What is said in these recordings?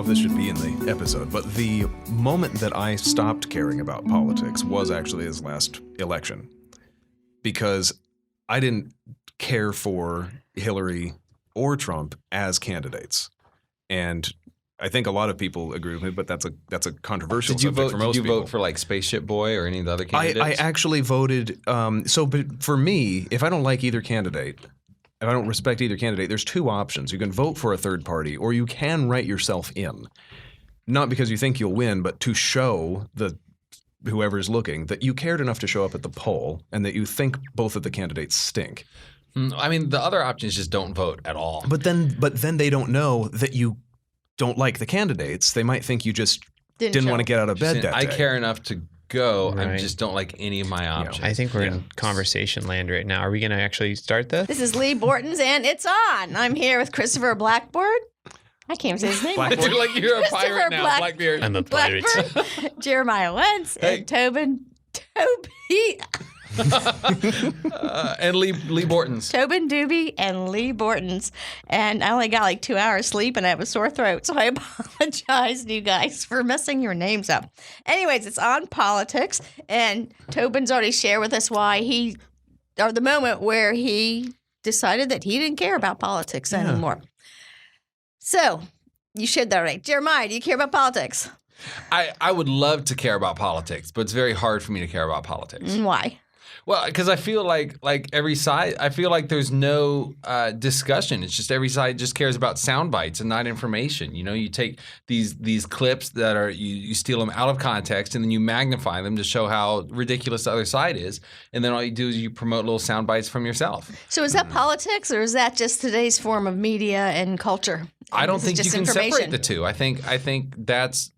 if this should be in the episode, but the moment that I stopped caring about politics was actually his last election, because I didn't care for Hillary or Trump as candidates. And I think a lot of people agree with me, but that's a controversial subject for most people. Did you vote for like Spaceship Boy or any of the other candidates? I actually voted. But for me, if I don't like either candidate, if I don't respect either candidate, there's two options. You can vote for a third party, or you can write yourself in. Not because you think you'll win, but to show whoever's looking that you cared enough to show up at the poll and that you think both of the candidates stink. I mean, the other option is just don't vote at all. But then they don't know that you don't like the candidates. They might think you just didn't want to get out of bed that day. I care enough to go. Right. I just don't like any of my options. I think we're in conversation land right now. Are we going to actually start this? This is Leigh Bortins, and it's on. I'm here with Christopher Blackboard. I can't say his name. I do like you're a pirate now, Blackbeard. I'm a pirate. Jeremiah Wentz, and Toby. And Leigh Bortins. Tobin Doobie and Leigh Bortins. And I only got like 2 hours sleep and I have a sore throat. So I apologize to you guys for messing your names up. Anyways, it's on politics. And Tobin's already shared with us why the moment where he decided that he didn't care about politics anymore. So you shared that right. Jeremiah, do you care about politics? I would love to care about politics, but it's very hard for me to care about politics. Why? Well, because I feel like every side, I feel like there's no discussion. It's just every side just cares about sound bites and not information. You know, you take these clips that are you steal them out of context and then you magnify them to show how ridiculous the other side is, and then all you do is you promote little sound bites from yourself. So is that politics, or is that just today's form of media and culture? I don't think you can separate the two. I think that's,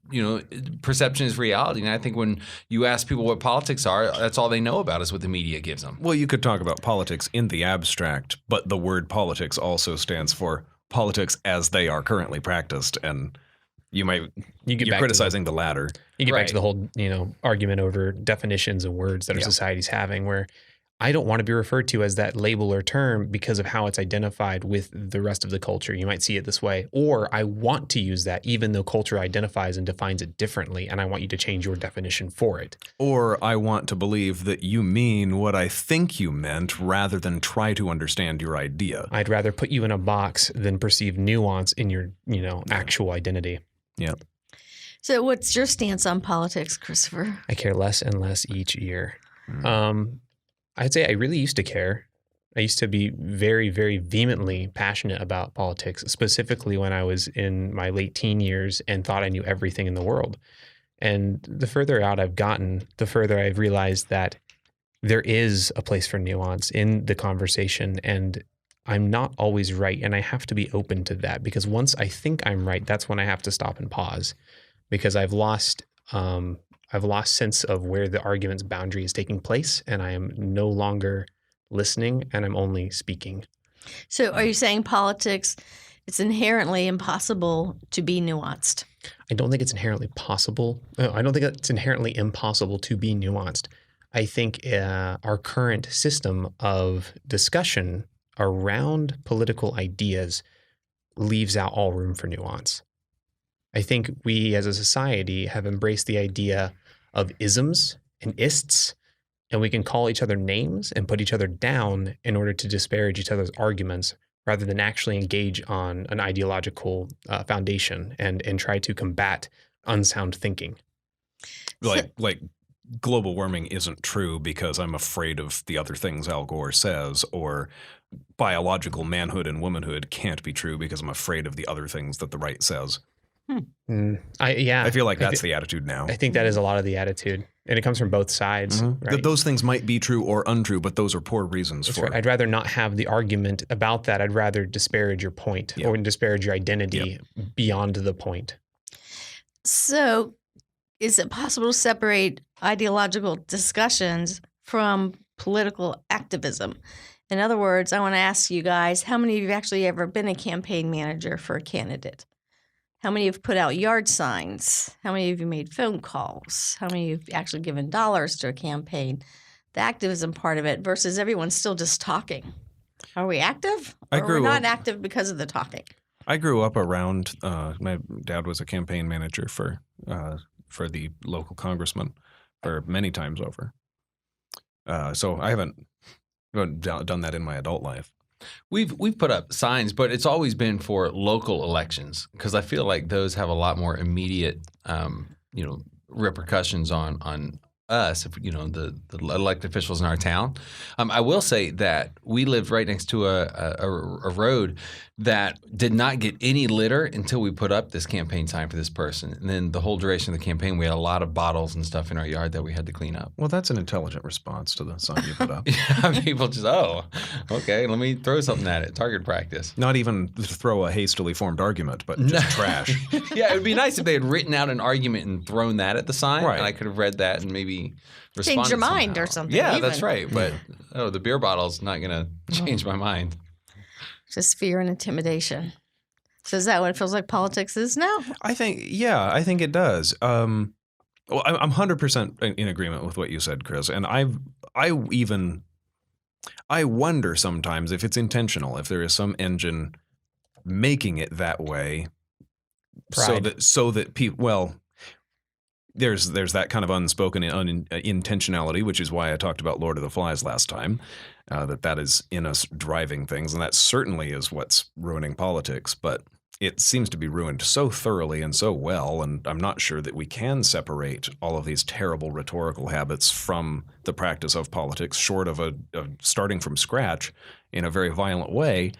perception is reality. And I think when you ask people what politics are, that's all they know about is what the media gives them. Well, you could talk about politics in the abstract, but the word politics also stands for politics as they are currently practiced. And you're criticizing the latter. You get back to the whole, argument over definitions of words that our society's having, where I don't want to be referred to as that label or term because of how it's identified with the rest of the culture. You might see it this way. Or I want to use that even though culture identifies and defines it differently, and I want you to change your definition for it. Or I want to believe that you mean what I think you meant rather than try to understand your idea. I'd rather put you in a box than perceive nuance in your, actual identity. Yeah. So what's your stance on politics, Christopher? I care less and less each year. I'd say I really used to care. I used to be very, very vehemently passionate about politics, specifically when I was in my late teen years and thought I knew everything in the world. And the further out I've gotten, the further I've realized that there is a place for nuance in the conversation, and I'm not always right. And I have to be open to that, because once I think I'm right, that's when I have to stop and pause, because I've lost sense of where the argument's boundary is taking place, and I am no longer listening, and I'm only speaking. So are you saying politics, it's inherently impossible to be nuanced? I don't think it's inherently possible. I don't think it's inherently impossible to be nuanced. I think our current system of discussion around political ideas leaves out all room for nuance. I think we as a society have embraced the idea of isms and ists, and we can call each other names and put each other down in order to disparage each other's arguments rather than actually engage on an ideological foundation and try to combat unsound thinking. Like global warming isn't true because I'm afraid of the other things Al Gore says, or biological manhood and womanhood can't be true because I'm afraid of the other things that the right says. I feel like that's the attitude now. I think that is a lot of the attitude, and it comes from both sides. Mm-hmm. Right? Those things might be true or untrue, but those are poor reasons for it. I'd rather not have the argument about that. I'd rather disparage your point or disparage your identity beyond the point. So is it possible to separate ideological discussions from political activism? In other words, I want to ask you guys, how many of you have actually ever been a campaign manager for a candidate? How many have put out yard signs? How many of you made phone calls? How many of you have actually given dollars to a campaign? The activism part of it versus everyone's still just talking. Are we active? Or we're not active because of the talking? I grew up around. My dad was a campaign manager for the local congressman for many times over. So I haven't done that in my adult life. We've put up signs, but it's always been for local elections because I feel like those have a lot more immediate, repercussions on us, if the elected officials in our town. I will say that we lived right next to a road that did not get any litter until we put up this campaign sign for this person. And then the whole duration of the campaign, we had a lot of bottles and stuff in our yard that we had to clean up. Well, that's an intelligent response to the sign you put up. Yeah, people just, okay, let me throw something at it. Target practice. Not even to throw a hastily formed argument, but just trash. Yeah, it would be nice if they had written out an argument and thrown that at the sign, Right. and I could have read that and maybe responded Change your mind somehow. or something. Yeah, even. that's right. But the beer bottle's not going to change my mind. Just fear and intimidation. So is that what it feels like politics is now? I think it does. Well, I'm 100% in agreement with what you said, Chris. And I wonder sometimes if it's intentional, if there is some engine making it that way, Pride. so that people. Well, there's that kind of unspoken intentionality, which is why I talked about Lord of the Flies last time. That is in us driving things, and that certainly is what's ruining politics. But it seems to be ruined so thoroughly and so well, and I'm not sure that we can separate all of these terrible rhetorical habits from the practice of politics, short of starting from scratch in a very violent way.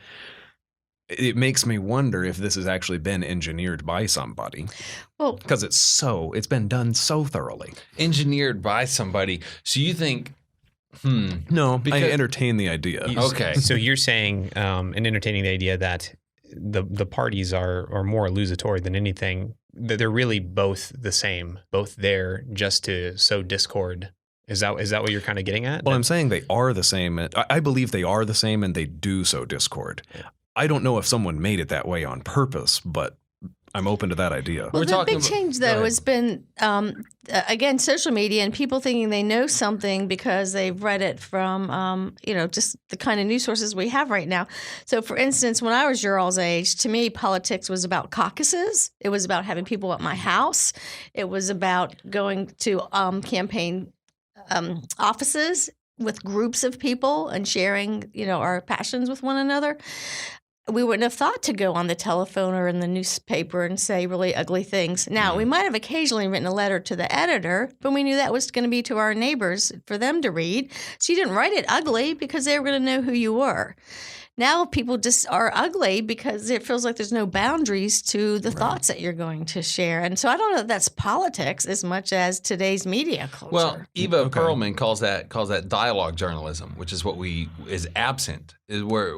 It makes me wonder if this has actually been engineered by somebody. Well, Because it's been done so thoroughly. Engineered by somebody. So you think, No, Because- I entertain the idea. Okay. So you're saying, and entertaining the idea that the parties are more illusory than anything, that they're really both the same, both there just to sow discord. Is that what you're kind of getting at? Well, I'm saying they are the same. I believe they are the same, and they do sow discord. I don't know if someone made it that way on purpose, but I'm open to that idea. Well, We're the talking big about- change, go though, ahead. has been, again, social media and people thinking they know something because they've read it from, just the kind of news sources we have right now. So, for instance, when I was your all's age, to me, politics was about caucuses. It was about having people at my house. It was about going to campaign offices with groups of people and sharing, our passions with one another. We wouldn't have thought to go on the telephone or in the newspaper and say really ugly things. Now, we might have occasionally written a letter to the editor, but we knew that was going to be to our neighbors for them to read. So you didn't write it ugly because they were going to know who you were. Now people just are ugly because it feels like there's no boundaries to the thoughts that you're going to share. And so I don't know if that's politics as much as today's media culture. Well, Eva Perlman calls that dialogue journalism, which is what is absent, is where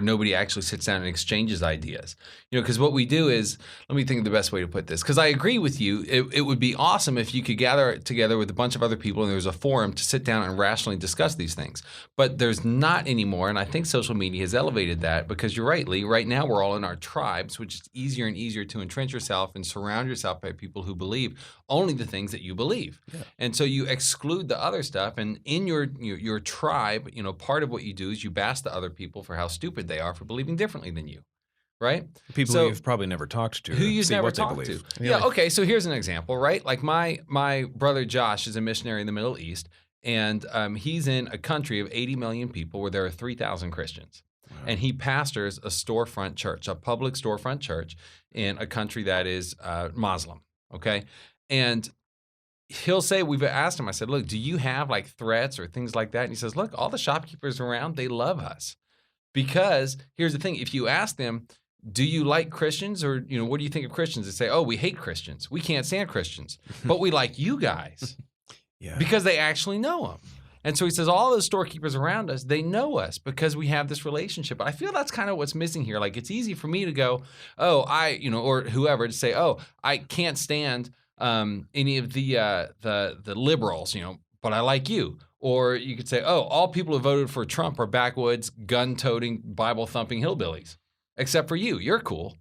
nobody actually sits down and exchanges ideas. Because what we do is, let me think of the best way to put this. Because I agree with you, it would be awesome if you could gather together with a bunch of other people and there was a forum to sit down and rationally discuss these things. But there's not anymore, and I think social media has elevated that because you're right, Lee. Right now we're all in our tribes, which is easier and easier to entrench yourself and surround yourself by people who believe only the things that you believe. Yeah. And so you exclude the other stuff. And in your tribe, part of what you do is you bash the other people for how stupid they are for believing differently than you. Right? People who you've probably never talked to. Who you've never what they talked believe. to. Yeah, okay, so here's an example, right? Like my brother Josh is a missionary in the Middle East, and he's in a country of 80 million people where there are 3,000 Christians. Wow. And he pastors a storefront church, a public storefront church in a country that is Muslim, okay? And he'll say, we've asked him, I said, look, do you have like threats or things like that? And he says, look, all the shopkeepers around, they love us. Because here's the thing, if you ask them, do you like Christians or, what do you think of Christians? They say, oh, we hate Christians. We can't stand Christians, but we like you guys because they actually know them. And so he says, all those storekeepers around us, they know us because we have this relationship. I feel that's kind of what's missing here. Like it's easy for me to go, or whoever to say, oh, I can't stand any of the liberals, but I like you. Or you could say, oh, all people who voted for Trump are backwoods, gun-toting, Bible-thumping hillbillies. Except for you. You're cool.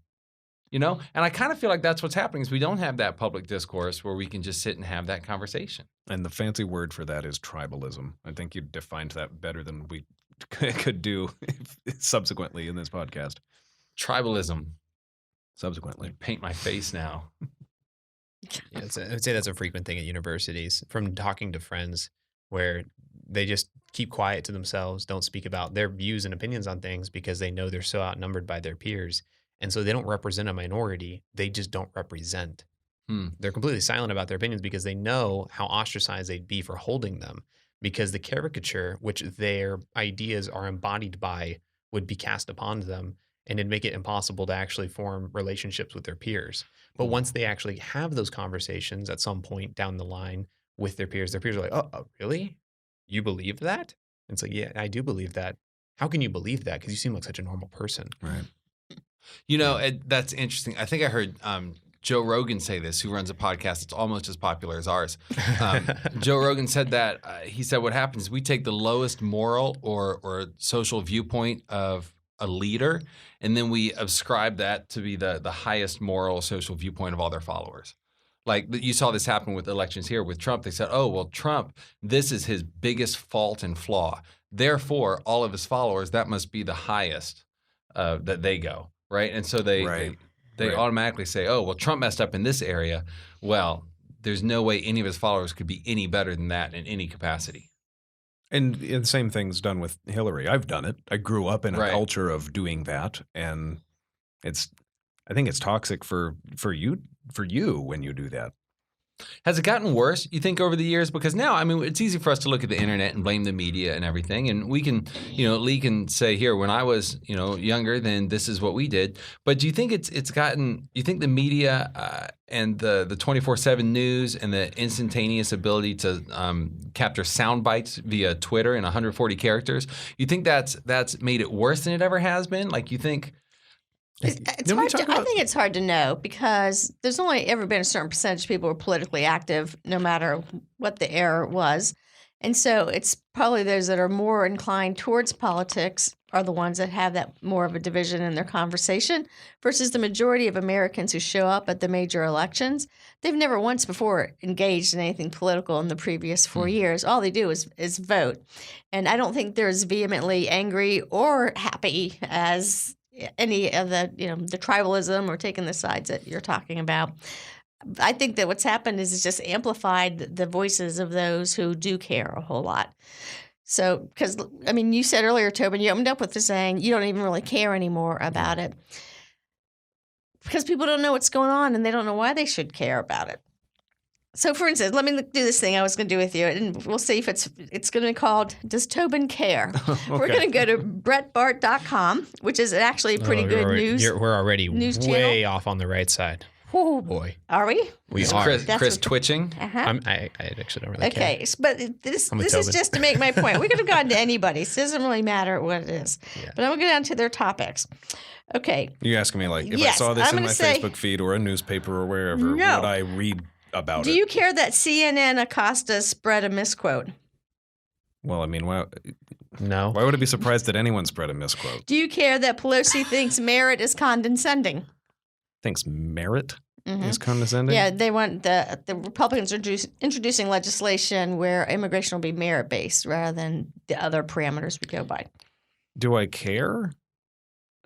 And I kind of feel like that's what's happening is we don't have that public discourse where we can just sit and have that conversation. And the fancy word for that is tribalism. I think you defined that better than we could do subsequently in this podcast. Tribalism. Subsequently. Paint my face now. Yeah, I would say that's a frequent thing at universities from talking to friends where they just keep quiet to themselves, don't speak about their views and opinions on things because they know they're so outnumbered by their peers. And so they don't represent a minority. They just don't represent. They're completely silent about their opinions because they know how ostracized they'd be for holding them, because the caricature which their ideas are embodied by would be cast upon them, and it'd make it impossible to actually form relationships with their peers. But once they actually have those conversations at some point down the line with their peers are like, oh, really? You believe that? And it's like, yeah, I do believe that. How can you believe that? Because you seem like such a normal person. Right. You know, that's interesting. I think I heard Joe Rogan say this, who runs a podcast that's almost as popular as ours. Joe Rogan said that, he said what happens is we take the lowest moral or social viewpoint of a leader, and then we ascribe that to be the highest moral social viewpoint of all their followers. Like you saw this happen with elections here with Trump. They said, oh, well, Trump, this is his biggest fault and flaw. Therefore, all of his followers, that must be the highest that they go, right? And so they automatically say, oh, well, Trump messed up in this area. Well, there's no way any of his followers could be any better than that in any capacity. And the same thing's done with Hillary. I've done it. I grew up in a Right. culture of doing that, and I think it's toxic for you when you do that. Has it gotten worse, you think, over the years? Because now, I mean, it's easy for us to look at the internet and blame the media and everything. And we can, Leigh can say here, when I was, younger, then this is what we did. But do you think you think the media and the 24/7 news and the instantaneous ability to capture sound bites via Twitter in 140 characters, you think that's made it worse than it ever has been? Like, you think... It's hard I think it's hard to know because there's only ever been a certain percentage of people who are politically active, no matter what the era was. And so it's probably those that are more inclined towards politics are the ones that have that more of a division in their conversation versus the majority of Americans who show up at the major elections. They've never once before engaged in anything political in the previous 4 years. All they do is vote. And I don't think they're as vehemently angry or happy as any of the tribalism or taking the sides that you're talking about. I think that what's happened is it's just amplified the voices of those who do care a whole lot. So, because, I mean, you said earlier, Tobin, you opened up with the saying you don't even really care anymore about it because people don't know what's going on and they don't know why they should care about it. So, for instance, let me do this thing I was going to do with you, and we'll see if it's going to be called Does Tobin Care? Okay. We're going to go to brettbart.com, which is actually a pretty good news. We're already news way channel. Off on the right side. Oh, boy. Are we? We are. Chris twitching? Uh-huh. I actually don't really care. Okay, but this is just to make my point. We could have gone to anybody. So it doesn't really matter what it is. Yeah. But I'm going to go down to their topics. Okay. You asking me, like, if yes, I saw this I'm in my say, Facebook feed or a newspaper or wherever, would I read about it? Do you care that CNN Acosta spread a misquote? Well, I mean, no. Why would I be surprised that anyone spread a misquote? Do you care that Pelosi thinks merit is condescending? Thinks merit is condescending? Yeah, they want the Republicans are introducing legislation where immigration will be merit-based rather than the other parameters we go by. Do I care?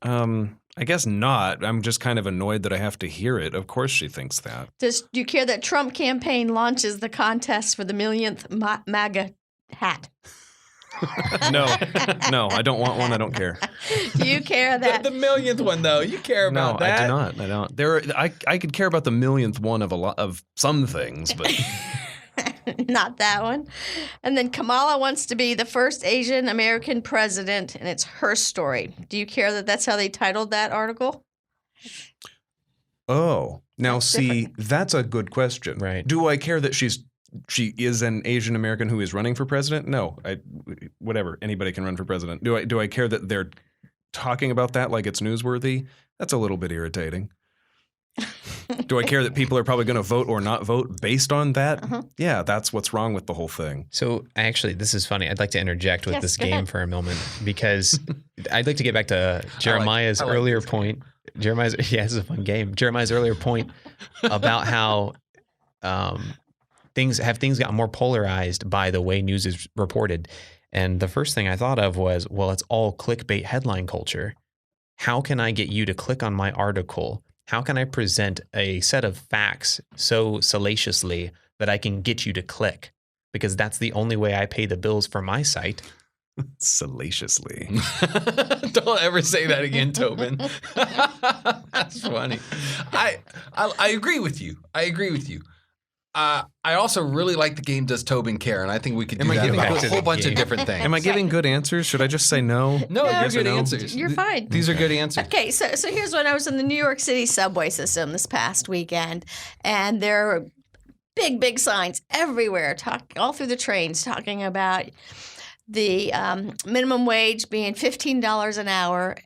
I guess not. I'm just kind of annoyed that I have to hear it. Of course she thinks that. Do you care that Trump campaign launches the contest for the millionth MAGA hat? No, I don't want one. I don't care. Do you care that the millionth one, though? You care about that? No, I do not. I could care about the millionth one of some things, but not that one. And then Kamala wants to be the first Asian American president, and it's her story. Do you care that that's how they titled that article? Oh, now see, that's a good question. Right. Do I care that she is an Asian American who is running for president? No, whatever. Anybody can run for president. Do I care that they're talking about that like it's newsworthy? That's a little bit irritating. Do I care that people are probably going to vote or not vote based on that? Uh-huh. Yeah, that's what's wrong with the whole thing. So actually, this is funny. I'd like to interject with this game ahead. for a moment because I'd like to get back to Jeremiah's earlier point. This is a fun game. Jeremiah's earlier point about how things gotten more polarized by the way news is reported. And the first thing I thought of was, well, it's all clickbait headline culture. how can I get you to click on my article? How can I present a set of facts so salaciously that I can get you to click? Because that's the only way I pay the bills for my site. Salaciously. Don't ever say that again, Tobin. That's funny. I agree with you. I also really like the game Does Tobin Care? And I think we could do Am I that giving about back a to whole the bunch of game? different things. Am I giving good answers? Should I just say no? No, No. you're Yes or good no? answers. You're fine. These are good answers. Okay, so here's what I was in the New York City subway system this past weekend, and there are big signs everywhere, all through the trains, talking about the minimum wage being $15 an hour,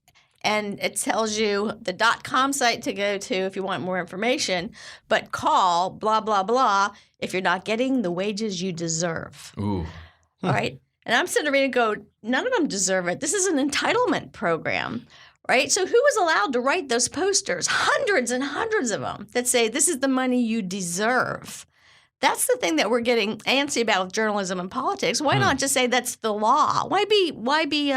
and it tells you the .com site to go to if you want more information, but call blah blah blah if you're not getting the wages you deserve. Ooh. All right. And I'm sitting there and go, none of them deserve it. This is an entitlement program, right? So who was allowed to write those posters, hundreds and hundreds of them, that say this is the money you deserve? That's the thing that we're getting antsy about with journalism and politics. Why not just say that's the law? Why be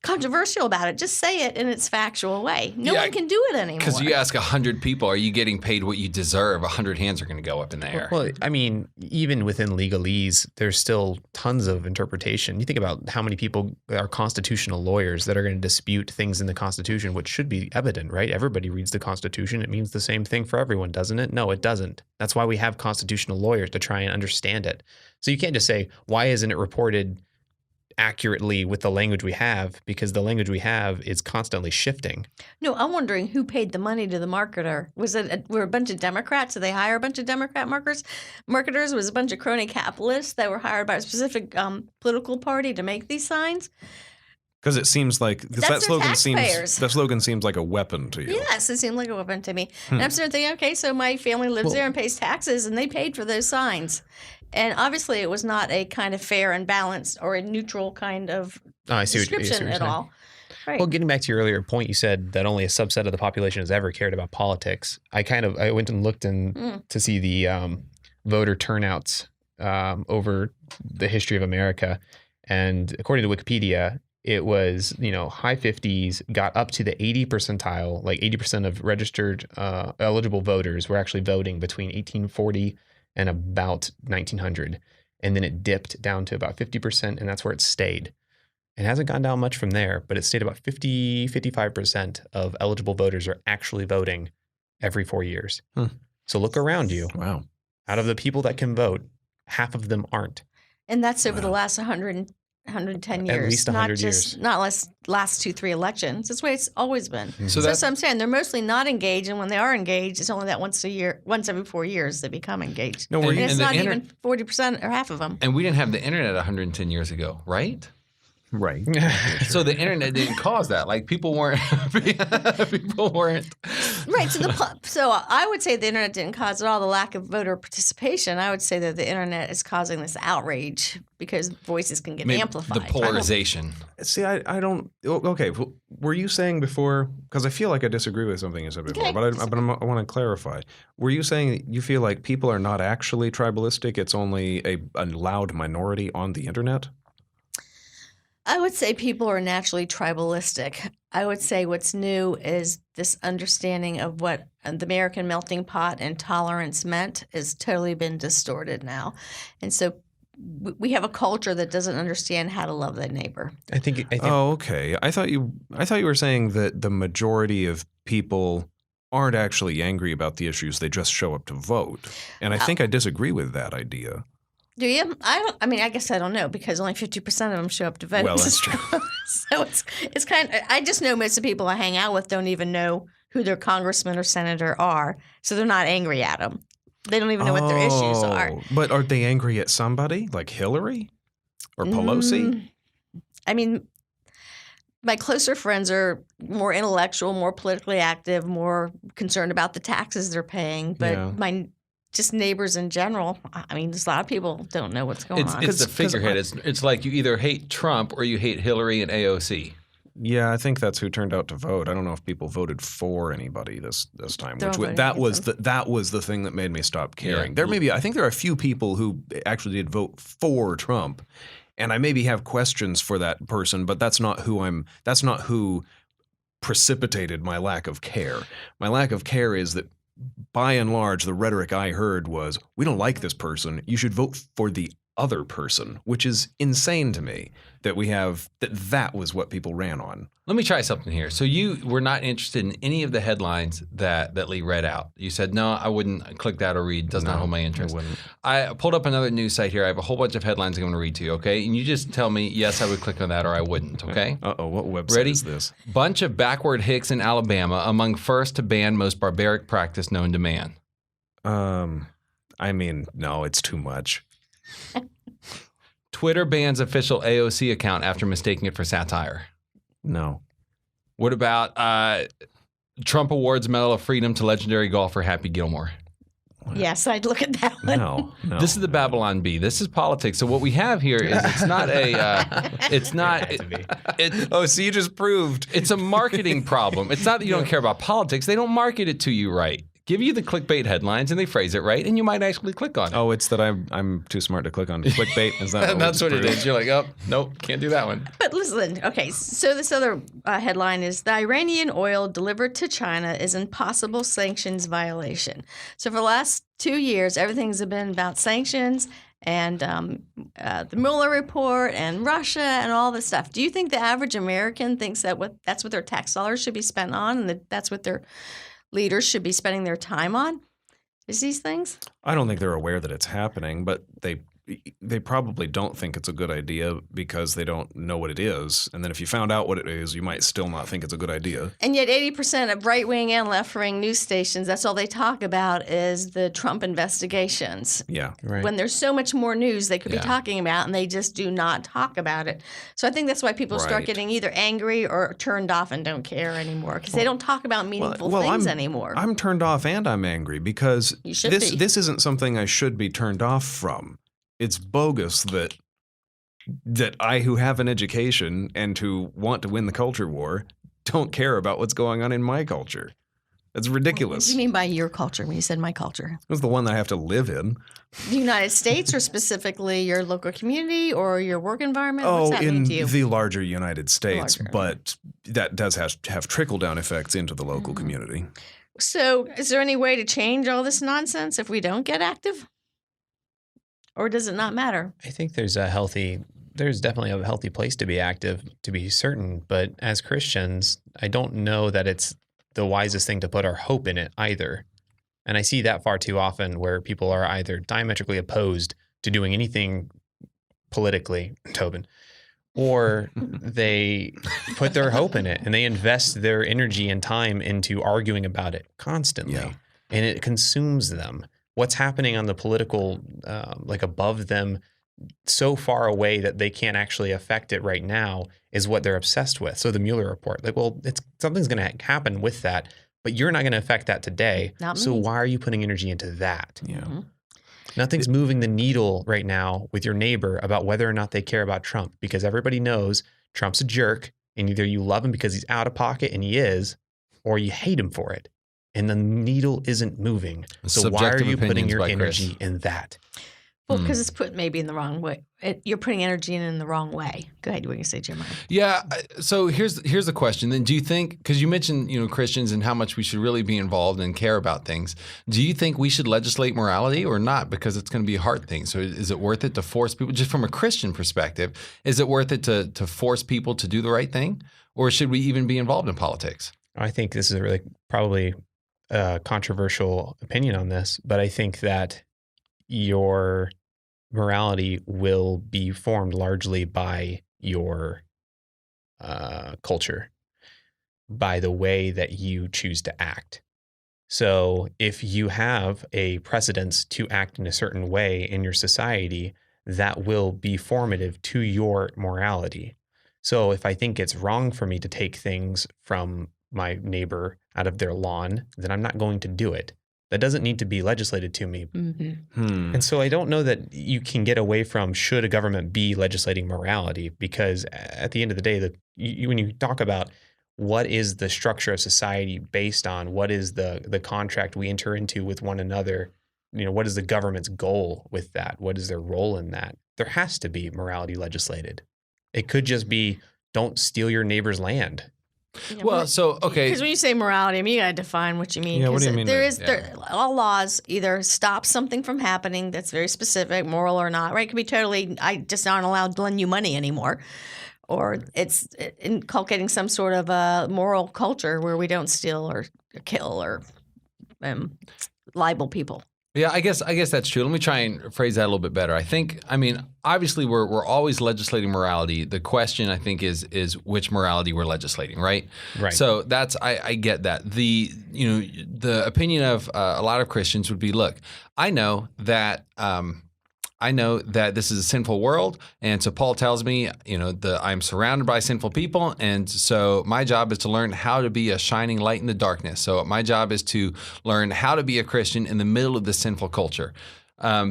controversial about it? Just say it in its factual way. No one can do it anymore. Because you ask 100 people, are you getting paid what you deserve? 100 hands are going to go up in the air. Well, I mean, even within legalese, there's still tons of interpretation. You think about how many people are constitutional lawyers that are going to dispute things in the Constitution, which should be evident, right? Everybody reads the Constitution. It means the same thing for everyone, doesn't it? No, it doesn't. That's why we have constitutional lawyers, to try and understand it. So you can't just say, why isn't it reported accurately with the language we have, because the language we have is constantly shifting. No, I'm wondering who paid the money to the marketer. Were a bunch of Democrats? Did they hire a bunch of Democrat marketers? Was a bunch of crony capitalists that were hired by a specific political party to make these signs? Because it seems like That's that slogan seems like a weapon to you. Yes, it seemed like a weapon to me. And I'm sort of thinking, okay, so my family lives there and pays taxes, and they paid for those signs. And obviously, it was not a kind of fair and balanced or a neutral kind of description at all. Right. Well, getting back to your earlier point, you said that only a subset of the population has ever cared about politics. I went and looked to see the voter turnouts over the history of America, and according to Wikipedia, it was high 50s, got up to the 80 percentile, like 80% of registered eligible voters were actually voting between 1840 and about 1900, and then it dipped down to about 50%, and that's where it stayed. It hasn't gone down much from there, but it stayed about 55% of eligible voters are actually voting every 4 years. So look around you. Wow. Out of the people that can vote, half of them aren't. And that's over the last 110 years. At least 100 years. Not last 2-3 elections. That's the way it's always been. So that's what I'm saying. They're mostly not engaged, and when they are engaged, it's only that once every 4 years they become engaged. No, and it's not even 40% or half of them. And we didn't have the internet 110 years ago, right? Right. So the internet didn't cause that. Like people weren't. Right. So I would say the internet didn't cause it all. The lack of voter participation. I would say that the internet is causing this outrage because voices can get amplified. The polarization. See, I don't. Okay, were you saying before? Because I feel like I disagree with something you said before, Okay. but I want to clarify. Were you saying you feel like people are not actually tribalistic? It's only a loud minority on the internet? I would say people are naturally tribalistic. I would say what's new is this understanding of what the American melting pot and tolerance meant has totally been distorted now. And so we have a culture that doesn't understand how to love their neighbor. I think. Oh, okay. I thought you were saying that the majority of people aren't actually angry about the issues; they just show up to vote. And I think I disagree with that idea. Do you? I guess I don't know because only 50% of them show up to vote. Well, that's true. So it's kind of. I just know most of the people I hang out with don't even know who their congressman or senator are, so they're not angry at them. They don't even know what their issues are. But are they angry at somebody like Hillary or Pelosi? I mean, my closer friends are more intellectual, more politically active, more concerned about the taxes they're paying. But my just neighbors in general, I mean, there's a lot of people don't know what's going on. It's the figurehead. It's like you either hate Trump or you hate Hillary and AOC. Yeah, I think that's who turned out to vote. I don't know if people voted for anybody this time. That was the thing that made me stop caring. Yeah. I think there are a few people who actually did vote for Trump, and I maybe have questions for that person, but that's not who precipitated my lack of care. My lack of care is that, by and large, the rhetoric I heard was, we don't like this person. You should vote for the other person, which is insane to me that that was what people ran on. Let me try something here. So you were not interested in any of the headlines that Leigh read out. You said, no, I wouldn't click that or read. Does not hold my interest. I wouldn't. I pulled up another news site here. I have a whole bunch of headlines I'm going to read to you, okay? And you just tell me, yes, I would click on that or I wouldn't, okay? Uh-oh, what website Ready? is this? Bunch of backward hicks in Alabama among first to ban most barbaric practice known to man. I mean, no, it's too much. Twitter bans official AOC account after mistaking it for satire. No. What about Trump awards Medal of Freedom to legendary golfer Happy Gilmore? Yes, I'd look at that one. No. This is the Babylon Bee. This is politics. So what we have here is it's not Oh, so you just proved. it's a marketing problem. It's not that you don't care about politics. They don't market it to you right. Give you the clickbait headlines and they phrase it right, and you might actually click on it. Oh, it's that I'm too smart to click on clickbait. Is that That's what it is. You're like, oh, nope, can't do that one. But listen, okay, so this other headline is the Iranian oil delivered to China is in possible sanctions violation. So for the last 2 years, everything's been about sanctions and the Mueller report and Russia and all this stuff. Do you think the average American thinks that that's what their tax dollars should be spent on and that that's what their leaders should be spending their time on? Is these things? I don't think they're aware that it's happening, but they probably don't think it's a good idea because they don't know what it is. And then if you found out what it is, you might still not think it's a good idea. And yet 80% of right-wing and left-wing news stations, that's all they talk about is the Trump investigations. Yeah. Right. When there's so much more news they could be Yeah. talking about, and they just do not talk about it. So I think that's why people start Right. getting either angry or turned off and don't care anymore because they don't talk about meaningful things anymore. I'm turned off and I'm angry because You should this be. this isn't something I should be turned off from. It's bogus that I, who have an education and who want to win the culture war, don't care about what's going on in my culture. That's What ridiculous. do you mean by your culture when you said my culture? It's the one that I have to live in. The United States or specifically your local community or your work environment? What's that mean in to you? the larger United States, larger. but that does have trickle-down effects into the Mm-hmm. local community. So is there any way to change all this nonsense if we don't get active? Or does it not matter? I think there's definitely a healthy place to be active, to be certain. But as Christians, I don't know that it's the wisest thing to put our hope in it either. And I see that far too often where people are either diametrically opposed to doing anything politically, Tobin, or they put their hope in it and they invest their energy and time into arguing about it constantly. Yeah. And it consumes them. What's happening on the political, like above them, so far away that they can't actually affect it right now is what they're obsessed with. So the Mueller report, like, well, something's going to happen with that, but you're not going to affect that today. Not So me. why are you putting energy into that? Yeah. Mhm. Nothing's moving the needle right now with your neighbor about whether or not they care about Trump, because everybody knows Trump's a jerk, and either you love him because he's out of pocket, and he is, or you hate him for it. And the needle isn't moving. So why are Subjective you putting opinions your by Chris. energy in that? Well, because it's put maybe in the wrong way. You're putting energy in the wrong way. Go ahead. You were going to say, Jim? Yeah. So here's the question. Then, do you think, because you mentioned Christians and how much we should really be involved and care about things, do you think we should legislate morality or not? Because it's going to be a hard thing. So is it worth it to force people, just from a Christian perspective, is it worth it to force people to do the right thing, or should we even be involved in politics? I think this is a really probably a controversial opinion on this, but I think that your morality will be formed largely by your culture, by the way that you choose to act. So if you have a precedence to act in a certain way in your society, that will be formative to your morality. So if I think it's wrong for me to take things from my neighbor out of their lawn, then I'm not going to do it. That doesn't need to be legislated to me. Mm-hmm. And so I don't know that you can get away from should a government be legislating morality, because at the end of the day, when you talk about what is the structure of society based on, what is the contract we enter into with one another, what is the government's goal with that? What is their role in that? There has to be morality legislated. It could just be don't steal your neighbor's land. Well, so okay, Because when you say morality, I mean, you got to define what you mean. Yeah, what do you 'Cause mean There by- is all laws either stop something from happening that's very specific, moral or not. Right? It can be totally. I just aren't allowed to lend you money anymore, or it's inculcating some sort of a moral culture where we don't steal or kill or libel people. yeah, I guess that's true. Let me try and phrase that a little bit better. I mean, obviously we're always legislating morality. The question I think is which morality we're legislating, right? Right. So that's I get that. The opinion of a lot of Christians would be, look, I know that this is a sinful world, and so Paul tells me, I'm surrounded by sinful people, and so my job is to learn how to be a shining light in the darkness. So my job is to learn how to be a Christian in the middle of this sinful culture.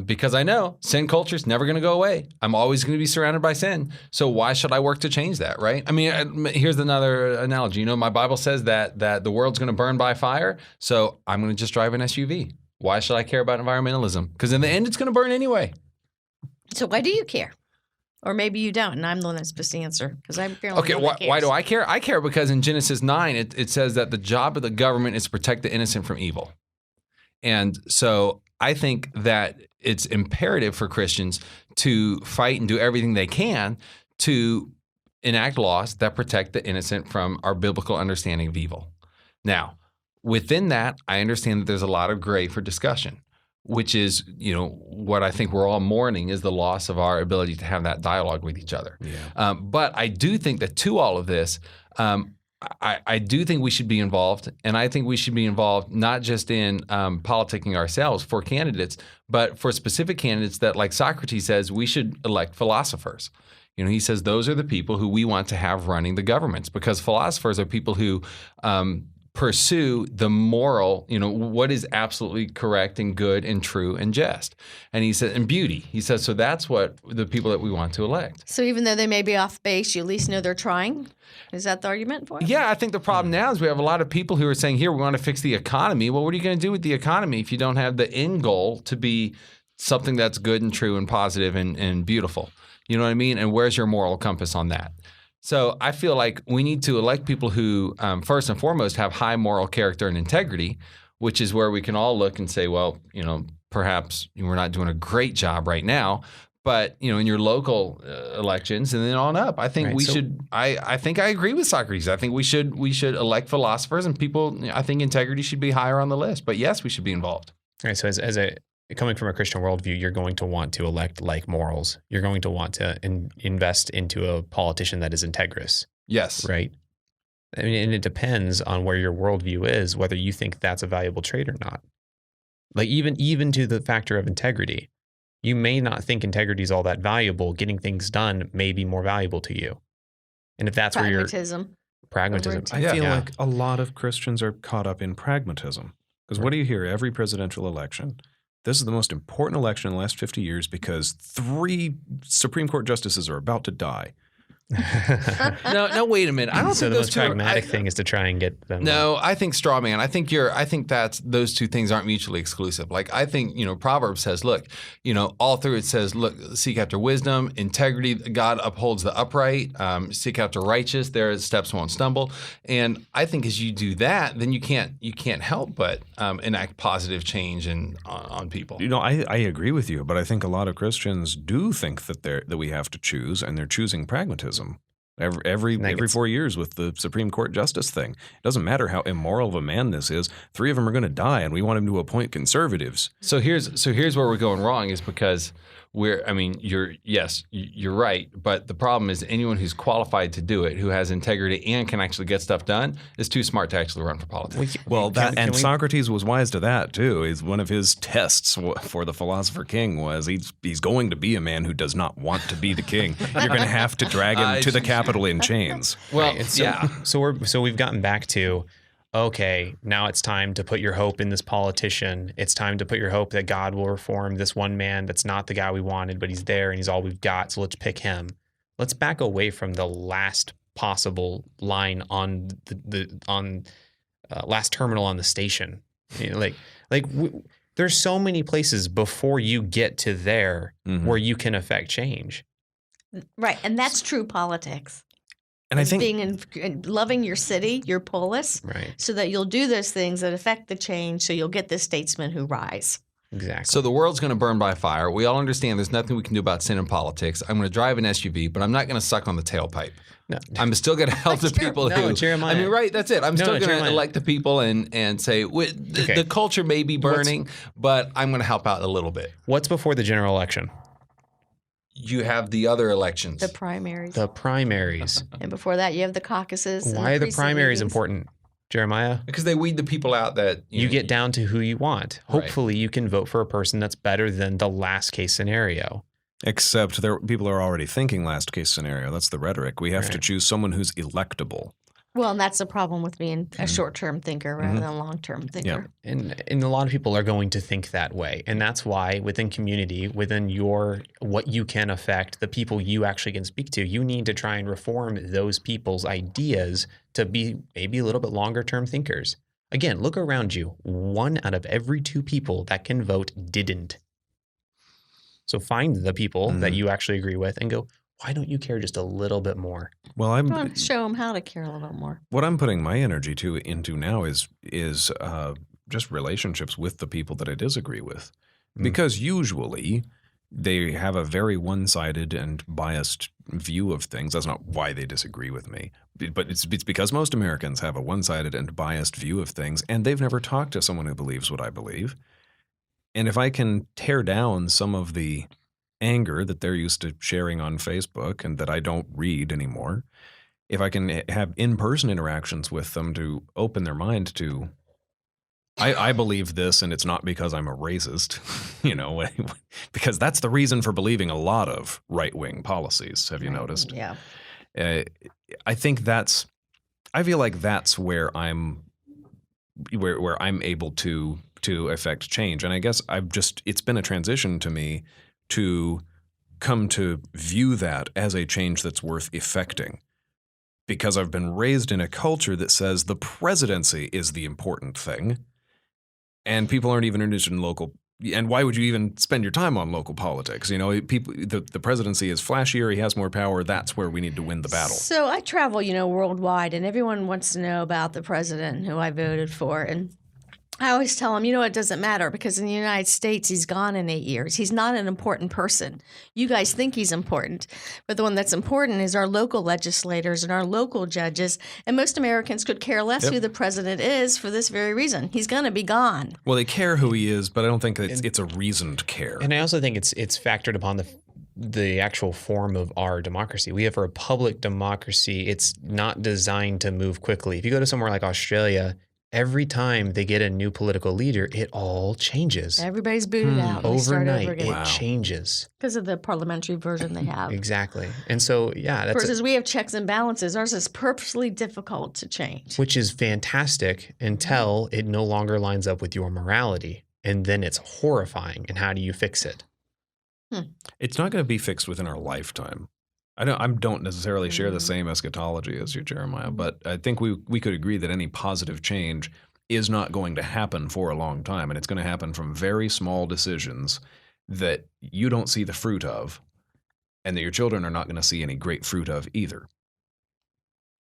Because I know sin culture is never going to go away. I'm always going to be surrounded by sin. So why should I work to change that, right? I mean, here's another analogy. My Bible says that the world's going to burn by fire, so I'm going to just drive an SUV. Why should I care about environmentalism? Because in the end, it's going to burn anyway. So why do you care? Or maybe you don't, and I'm the one that's supposed to answer because I'm apparently Okay, why do I care? I care because in Genesis 9, it says that the job of the government is to protect the innocent from evil. And so I think that it's imperative for Christians to fight and do everything they can to enact laws that protect the innocent from our biblical understanding of evil. Now, within that, I understand that there's a lot of gray for discussion, which is, what I think we're all mourning is the loss of our ability to have that dialogue with each other. Yeah. But I do think that to all of this, I do think we should be involved, and I think we should be involved not just in politicking ourselves for candidates, but for specific candidates that, like Socrates says, we should elect philosophers. He says those are the people who we want to have running the governments, because philosophers are people who pursue the moral, what is absolutely correct and good and true and just. And he said, and beauty. He says, so that's what the people that we want to elect. So even though they may be off base, you at least know they're trying? Is that the argument for it? Yeah, I think the problem now is we have a lot of people who are saying, here, we want to fix the economy. Well, what are you going to do with the economy if you don't have the end goal to be something that's good and true and positive and beautiful? You know what I mean? And where's your moral compass on that? So I feel like we need to elect people who, first and foremost, have high moral character and integrity, which is where we can all look and say, well, perhaps we're not doing a great job right now, but in your local elections and then on up, I think we should. I think I agree with Socrates. I think we should elect philosophers and people. I think integrity should be higher on the list. But yes, we should be involved. All right. So as a coming from a Christian worldview, you're going to want to elect like morals. You're going to want to invest into a politician that is integrous. Yes. Right. I mean, and it depends on where your worldview is, whether you think that's a valuable trait or not. Like even to the factor of integrity, you may not think integrity is all that valuable. Getting things done may be more valuable to you. And if that's Pragmatism. where your pragmatism, I feel like a lot of Christians are caught up in pragmatism. Because what do you hear every presidential election? This is the most important election in the last 50 years because 3 Supreme Court justices are about to die. No, wait a minute. I don't so think the those most two pragmatic thing is to try and get them. No, I think straw man. I think that's those two things aren't mutually exclusive. Like I think, Proverbs says, look, all through it says, look, seek after wisdom, integrity. God upholds the upright. Seek after righteous. Their steps won't stumble. And I think as you do that, then you can't help but enact positive change on people. I agree with you, but I think a lot of Christians do think that we have to choose, and they're choosing pragmatism. Every 4 years with the Supreme Court justice thing. It doesn't matter how immoral of a man this is. 3 of them are going to die, and we want him to appoint conservatives. So here's where we're going wrong is because you're right, but the problem is anyone who's qualified to do it, who has integrity and can actually get stuff done, is too smart to actually run for politics. Socrates was wise to that too. Is one of his tests for the philosopher king was he's going to be a man who does not want to be the king. You're going to have to drag him to the Capitol in chains. Well, So we've gotten back to, okay, now it's time to put your hope in this politician. It's time to put your hope that God will reform this one man that's not the guy we wanted, but he's there and he's all we've got. So let's pick him. Let's back away from the last possible line on last terminal on the station. There's so many places before you get to there where you can affect change. Right. And that's true politics. And I as think being loving your city, your polis, Right. so that you'll do those things that affect the change. So you'll get the statesmen who rise. Exactly. So the world's going to burn by fire. We all understand there's nothing we can do about sin and politics. I'm going to drive an SUV, but I'm not going to suck on the tailpipe. No. I'm still going to help the people who. Jeremiah. I mean, right? That's it. I'm still going to Jeremiah. elect the people and say the culture may be burning, but I'm going to help out a little bit. What's before the general election? You have the other elections. The primaries. The primaries. And before that, you have the caucuses. and Why are the precinct primaries meetings. important, Jeremiah? Because they weed the people out that You know, get down to who you want. Right. Hopefully, you can vote for a person that's better than the last case scenario. except people are already thinking last case scenario. That's the rhetoric. We have to Right. choose someone who's electable. Well, and that's the problem with being a short-term thinker rather than a long-term thinker. And a lot of people are going to think that way. And that's why within community, within what you can affect, the people you actually can speak to, you need to try and reform those people's ideas to be maybe a little bit longer term thinkers. Again, look around you. 1 out of every 2 people that can vote didn't. So find the people that you actually agree with and go, why don't you care just a little bit more? Well, Come on, show them how to care a little bit more. what I'm putting my energy into now is just relationships with the people that I disagree with, because usually they have a very one-sided and biased view of things. That's not why they disagree with me, but it's because most Americans have a one-sided and biased view of things, and they've never talked to someone who believes what I believe. And if I can tear down some of the anger that they're used to sharing on Facebook and that I don't read anymore, if I can have in-person interactions with them to open their mind to, I believe this, and it's not because I'm a racist, because that's the reason for believing a lot of right-wing policies. Have you noticed? Yeah. I think I feel like that's where I'm able to affect change. And I guess it's been a transition to me to come to view that as a change that's worth effecting, because I've been raised in a culture that says the presidency is the important thing, and people aren't even interested in local. And why would you even spend your time on local politics? The presidency is flashier. He has more power. That's where we need to win the battle. So I travel, worldwide, and everyone wants to know about the president who I voted for. And I always tell them, it doesn't matter, because in the United States, he's gone in 8 years. He's not an important person. You guys think he's important, but the one that's important is our local legislators and our local judges. And most Americans could care less who the president is for this very reason. He's going to be gone. Well, they care who he is, but I don't think it's a reason to care. And I also think it's factored upon the actual form of our democracy. We have a republic democracy. It's not designed to move quickly. If you go to somewhere like Australia, every time they get a new political leader, it all changes. Everybody's booted out. And they start Overnight, over again. it changes. Because of the parliamentary version they have. Exactly. And so, Versus we have checks and balances. Ours is purposely difficult to change. which is fantastic until it no longer lines up with your morality. And then it's horrifying. And how do you fix it? It's not going to be fixed within our lifetime. I don't necessarily share the same eschatology as you, Jeremiah, but I think we could agree that any positive change is not going to happen for a long time, and it's going to happen from very small decisions that you don't see the fruit of, and that your children are not going to see any great fruit of either.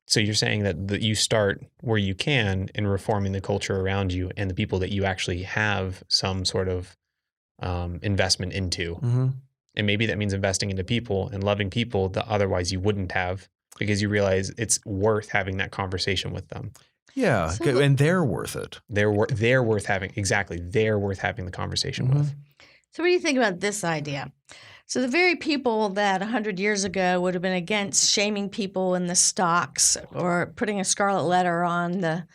So you're saying that you start where you can in reforming the culture around you and the people that you actually have some sort of investment into. Mm-hmm. And maybe that means investing into people and loving people that otherwise you wouldn't have, because you realize it's worth having that conversation with them. Yeah, and they're worth it. They're worth having. Exactly. They're worth having the conversation with. So what do you think about this idea? So the very people that 100 years ago would have been against shaming people in the stocks or putting a scarlet letter on the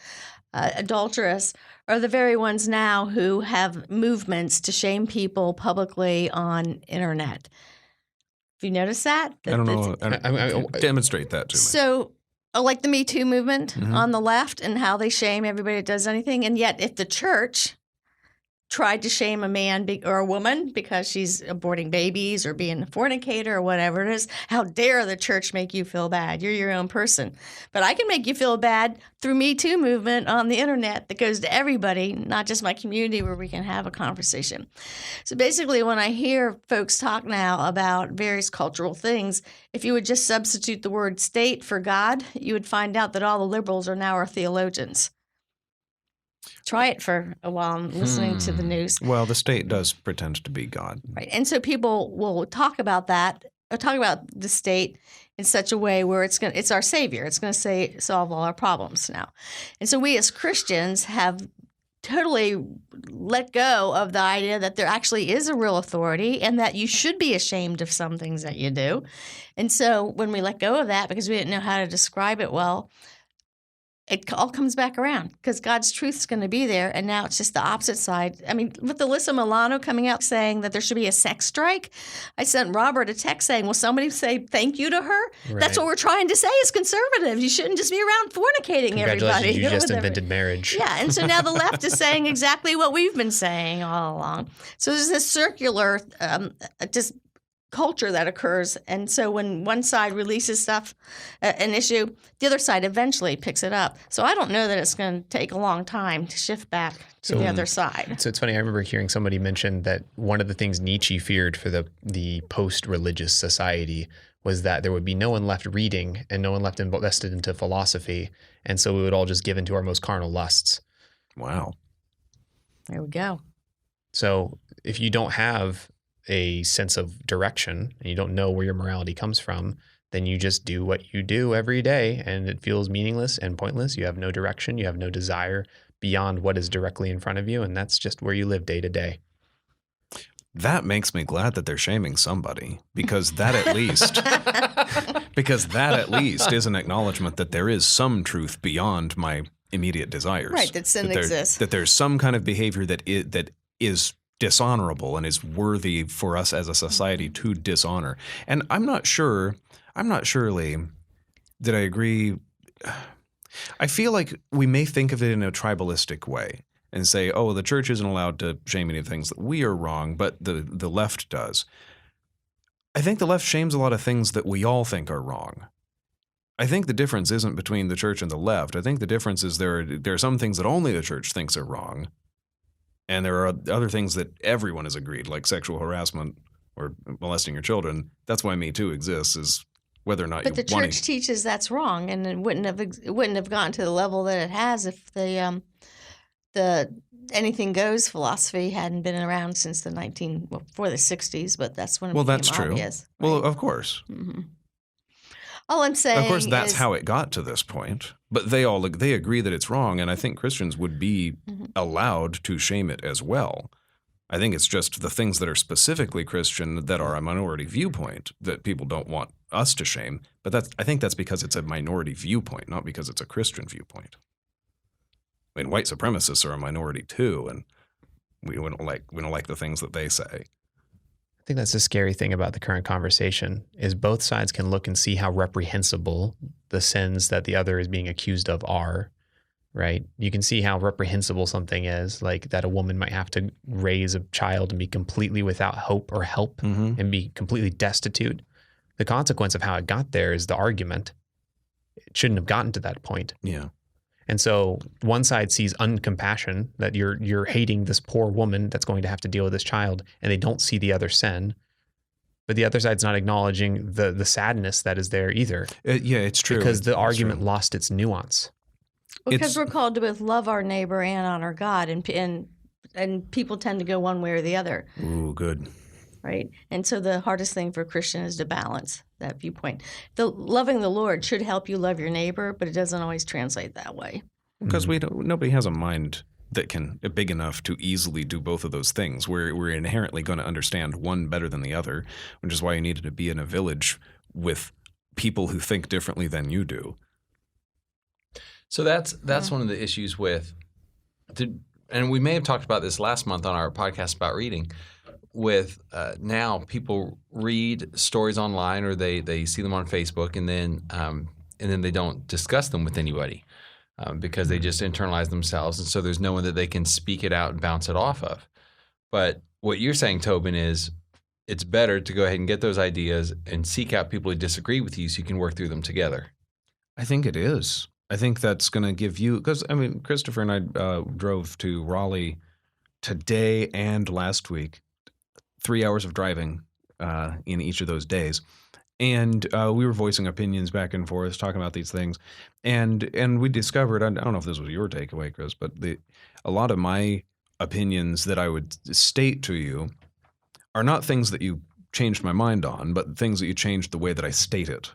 adulteress are the very ones now who have movements to shame people publicly on internet. Have you noticed that? I don't know. Demonstrate that to me. So like the Me Too movement on the left and how they shame everybody that does anything. And yet if the church tried to shame a man or a woman because she's aborting babies or being a fornicator or whatever it is, how dare the church make you feel bad? You're your own person. But I can make you feel bad through Me Too movement on the internet that goes to everybody, not just my community, where we can have a conversation. So basically, when I hear folks talk now about various cultural things, if you would just substitute the word state for God, you would find out that all the liberals are now our theologians. Try it for a while listening to the news. Well, the state does pretend to be God. Right. And so people will talk about that, or talk about the state in such a way where it's our savior. It's going to solve all our problems now. And so we as Christians have totally let go of the idea that there actually is a real authority and that you should be ashamed of some things that you do. And so when we let go of that because we didn't know how to describe it well, it all comes back around because God's truth is going to be there. And now it's just the opposite side. I mean, with Alyssa Milano coming out saying that there should be a sex strike, I sent Robert a text saying, will somebody say thank you to her? Right. That's what we're trying to say as conservatives. You shouldn't just be around fornicating everybody. Congratulations, you just invented marriage. Yeah, and so now the left is saying exactly what we've been saying all along. So there's this circular just culture that occurs, and so when one side releases stuff, an issue, the other side eventually picks it up. So I don't know that it's going to take a long time to shift back to the other side. So it's funny, I remember hearing somebody mention that one of the things Nietzsche feared for the post-religious society was that there would be no one left reading and no one left invested into philosophy, and so we would all just give into our most carnal lusts. Wow. There we go. So if you don't have a sense of direction and you don't know where your morality comes from, then you just do what you do every day and it feels meaningless and pointless. You have no direction. You have no desire beyond what is directly in front of you. And that's just where you live day to day. That makes me glad that they're shaming somebody because that at least is an acknowledgement that there is some truth beyond my immediate desires. Right, that sin exists. That there's some kind of behavior that is dishonorable and is worthy for us as a society to dishonor. And I'm not sure, Leigh, that I agree. I feel like we may think of it in a tribalistic way and say, oh, the church isn't allowed to shame any things that we are wrong, but the left does. I think the left shames a lot of things that we all think are wrong. I think the difference isn't between the church and the left. I think the difference is there are some things that only the church thinks are wrong. And there are other things that everyone has agreed, like sexual harassment or molesting your children. That's why Me Too exists, is whether or not you want to. But the church teaches that's wrong, and it wouldn't have gotten to the level that it has if the anything goes philosophy hadn't been around since before the 60s. But that's when it became that's true. Obvious, right? Well, of course. Mm-hmm. All I'm saying, of course, that's how it got to this point. But they agree that it's wrong, and I think Christians would be allowed to shame it as well. I think it's just the things that are specifically Christian that are a minority viewpoint that people don't want us to shame. But I think that's because it's a minority viewpoint, not because it's a Christian viewpoint. I mean, white supremacists are a minority too, and we don't like the things that they say. I think that's the scary thing about the current conversation is both sides can look and see how reprehensible the sins that the other is being accused of are, right? You can see how reprehensible something is, like that a woman might have to raise a child and be completely without hope or help and be completely destitute. The consequence of how it got there is the argument. It shouldn't have gotten to that point. Yeah. And so one side sees uncompassion, that you're hating this poor woman that's going to have to deal with this child, and they don't see the other sin. But the other side's not acknowledging the sadness that is there either. Yeah, it's true. Because the argument lost its nuance. Because we're called to both love our neighbor and honor God, and people tend to go one way or the other. Ooh, good. Right? And so the hardest thing for a Christian is to balance that viewpoint. Loving the Lord should help you love your neighbor, but it doesn't always translate that way. Because nobody has a mind that can big enough to easily do both of those things. We're inherently going to understand one better than the other, which is why you needed to be in a village with people who think differently than you do. So that's one of the issues and we may have talked about this last month on our podcast about reading. With now people read stories online or they see them on Facebook and then they don't discuss them with anybody because they just internalize themselves, and so there's no one that they can speak it out and bounce it off of. But what you're saying, Tobin, is it's better to go ahead and get those ideas and seek out people who disagree with you so you can work through them together. I think it is. I think that's going to give you, because I mean, Christopher and I drove to Raleigh today and last week, 3 hours of driving in each of those days. And we were voicing opinions back and forth, talking about these things. And we discovered, I don't know if this was your takeaway, Chris, but a lot of my opinions that I would state to you are not things that you changed my mind on, but things that you changed the way that I state it.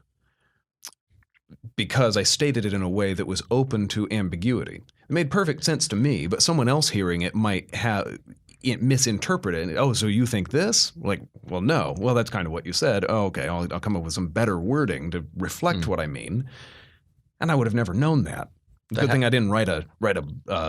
Because I stated it in a way that was open to ambiguity. It made perfect sense to me, but someone else hearing it might have misinterpret it. Oh, so you think this? Like, well, no. Well, that's kind of what you said. Oh, okay, I'll come up with some better wording to reflect what I mean. And I would have never known that. Good thing I didn't write a